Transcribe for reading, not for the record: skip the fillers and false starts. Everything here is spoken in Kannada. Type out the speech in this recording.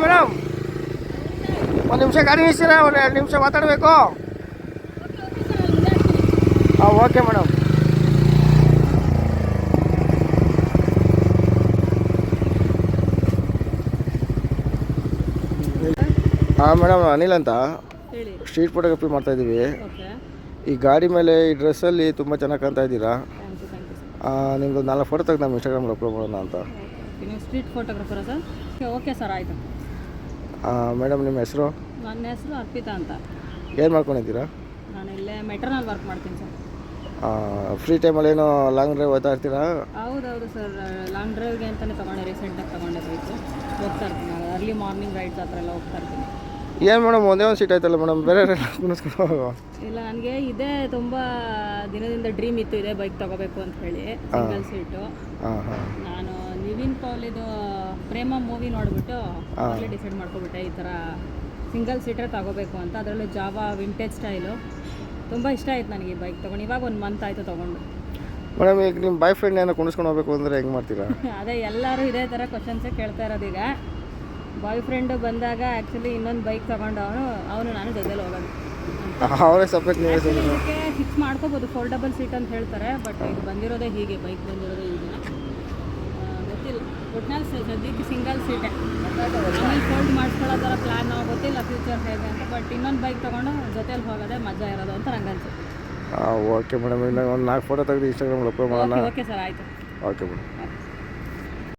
ಮೇಡಮ್ ಒಂದು ನಿಮಿಷ ಗಾಡಿ ನಿಲ್ಸಿರ, ಒಂದು 2 ನಿಮಿಷ ಮಾತಾಡಬೇಕು. ಹಾಂ ಓಕೆ ಮೇಡಮ್. ಹಾಂ ಮೇಡಮ್, ಅನಿಲ್ ಅಂತ ಹೇಳಿ. ಸ್ಟ್ರೀಟ್ ಫೋಟೋಗ್ರಫಿ ಮಾಡ್ತಾಯಿದ್ದೀವಿ. ಓಕೆ, ಈ ಗಾಡಿ ಮೇಲೆ ಈ ಡ್ರೆಸ್ಸಲ್ಲಿ ತುಂಬ ಚೆನ್ನಾಗಿ ಕಾಣ್ತಾ ಇದ್ದೀರಾ. Thank you sir. ನಿಮ್ಮದು 4 ಫೋಟೋ ತೆಗೆದು ನಮ್ಮ ಇನ್ಸ್ಟಾಗ್ರಾಮಲ್ಲಿ ಅಪ್ಲೋಡ್ ಮಾಡೋಣ ಅಂತ. ನೀವು ಸ್ಟ್ರೀಟ್ ಫೋಟೋಗ್ರಫರಾ ಸರ್? ಓಕೆ ಸರ್, ಆಯಿತು. ಮೇಡಮ್ ನಿಮ್ಮ ಹೆಸರು? ನನ್ನ ಹೆಸರು ಅರ್ಪಿತಾ ಅಂತ. ಏನು ಮಾಡ್ಕೊಂಡಿದ್ದೀರಾ? ನಾನು ಇಲ್ಲೇ ಮೆಟ್ರನಲ್ಲಿ ವರ್ಕ್ ಮಾಡ್ತೀನಿ ಸರ್. ಫ್ರೀ ಟೈಮಲ್ಲಿ ಏನೋ ಲಾಂಗ್ ಡ್ರೈವ್ ಹೋಗ್ತಾ ಇರ್ತೀರಾ? ಹೌದೌದು ಸರ್, ಲಾಂಗ್ ಡ್ರೈವ್ಗೆ ಅಂತಲೇ ತೊಗೊಂಡೆ, ರೀಸೆಂಟಾಗಿ ತೊಗೊಂಡೆ ಬೈಕು. ಹೋಗ್ತಾ ಇರ್ತೀನಿ, ಅರ್ಲಿ ಮಾರ್ನಿಂಗ್ ರೈಡ್ಸ್ ಆ ಥರ ಎಲ್ಲ ಹೋಗ್ತಾ ಇರ್ತೀನಿ. ಏನು ಮೇಡಮ್, ಒಂದೇ ಒಂದು ಸೀಟ್ ಆಯ್ತಲ್ಲ ಮೇಡಮ್, ಬೇರೆ ಕುಣಿಸ್ಕೊಂಡು ಹೋಗೋ. ಇಲ್ಲ, ನನಗೆ ಇದೇ ತುಂಬ ದಿನದಿಂದ ಡ್ರೀಮ್ ಇತ್ತು, ಇದೇ ಬೈಕ್ ತೊಗೋಬೇಕು ಅಂತ ಹೇಳಿ, ಸಿಂಗಲ್ ಸೀಟು. ನಾನು ನಿವಿನ್ ಪೌಲಿದು ಪ್ರೇಮ ಮೂವಿ ನೋಡಿಬಿಟ್ಟು ಅಲ್ಲೇ ಡಿಸೈಡ್ ಮಾಡ್ಕೊಬಿಟ್ಟೆ, ಈ ಥರ ಸಿಂಗಲ್ ಸೀಟರ್ ತೊಗೋಬೇಕು ಅಂತ. ಅದರಲ್ಲೂ ಜಾವಾ ವಿಂಟೇಜ್ ಸ್ಟೈಲು ತುಂಬ ಇಷ್ಟ ಆಯ್ತು ನನಗೆ ಈ ಬೈಕ್ ತೊಗೊಂಡು. ಇವಾಗ 1 ಮಂತ್ ಆಯಿತು ತೊಗೊಂಡು. ಮೇಡಮ್, ಈಗ ನಿಮ್ಮ ಬಾಯ್ ಫ್ರೆಂಡ್ ಏನೋ ಕುಣಿಸ್ಕೊಂಡು ಹೋಗ್ಬೇಕು ಅಂದರೆ ಹೆಂಗೆ ಮಾಡ್ತೀರಾ? ಅದೇ ಎಲ್ಲರೂ ಇದೇ ಥರ ಕ್ವಶನ್ಸೇ ಕೇಳ್ತಾ ಇರೋದೀಗ. ಬಾಯ್ ಫ್ರೆಂಡು ಬಂದಾಗ ಆ್ಯಕ್ಚುಲಿ ಇನ್ನೊಂದು ಬೈಕ್ ತೊಗೊಂಡು ಅವನು ನಾನು ಜೊತೆಲಿ ಹೋಗೋದು. ಅವರೇ ಸಪ್ರೇಟ್ ನೀವೇ ಇದಕ್ಕೆ ಫಿಕ್ಸ್ ಮಾಡ್ಕೋಬೋದು, ಫೋಲ್ಡಬಲ್ ಸೀಟ್ ಅಂತ ಹೇಳ್ತಾರೆ. ಬಟ್ ಇದು ಬಂದಿರೋದೇ ಹೀಗೆ, ಬೈಕ್ ಬಂದಿರೋದೇ ಹೀಗೆ, ಗೊತ್ತಿಲ್ಲ. ಒಟ್ನಲ್ಲಿ ಸದ್ಯಕ್ಕೆ ಸಿಂಗಲ್ ಸೀಟೇ. ಆಮೇಲೆ ಫೋಲ್ಡ್ ಮಾಡಿಸ್ಕೊಳ್ಳೋ ಥರ ಪ್ಲ್ಯಾನ್ ಗೊತ್ತಿಲ್ಲ ಫ್ಯೂಚರ್ ಹೇಗೆ ಅಂತ. ಬಟ್ ಇನ್ನೊಂದು ಬೈಕ್ ತೊಗೊಂಡು ಜೊತೆಲಿ ಹೋಗೋದೇ ಮಜಾ ಇರೋದು ಅಂತ ನಂಗೆ ಅನ್ಸುತ್ತೆ. ಓಕೆ ಮೇಡಮ್, ಇನ್ನು ಒಂದು 4 ಫೋಟೋ ತೆಗೆದು ಇನ್ಸ್ಟಾಗ್ರಾಮಲ್ಲಿ ಅಪ್ಲೋಡ್ ಮಾಡೋಣ. ಓಕೆ ಸರ್, ಆಯಿತು. Okay madam.